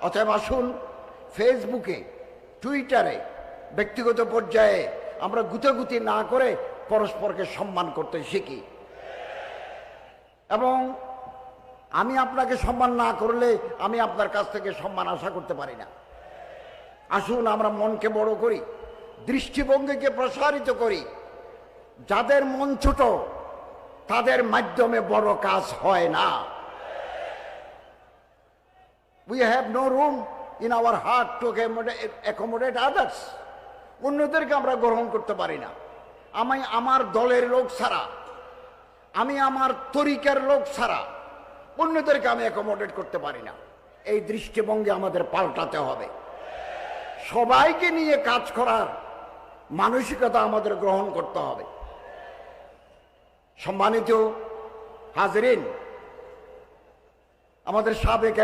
অতএব আসুন ফেসবুকে, টুইটারে, ব্যক্তিগত পর্যায়ে আমরা গুতাগুতি না করে পরস্পরকে সম্মান করতে শিখি। এবং আমি আপনাকে সম্মান না করলে আমি আপনার কাছ থেকে সম্মান আশা করতে পারি না। আসুন আমরা মনকে বড় করি, দৃষ্টিভঙ্গিকে প্রসারিত করি। যাদের মন ছোট তাদের মাধ্যমে বড় কাজ হয় না। We have no room in our heart to accommodate others. অন্যদেরকে আমরা গ্রহণ করতে পারি না। আমি আমার দলের লোক ছাড়া, আমি আমার তরিকার লোক ছাড়া অন্যদেরকে আমি অ্যাকোমোডেট করতে পারি না। এই দৃষ্টিভঙ্গি আমাদের পাল্টাতে হবে। সবাইকে নিয়ে কাজ করার মানসিকতা আমাদের গ্রহণ করতে হবে। সম্মানিত হাজরিন, আমাদের সাবেক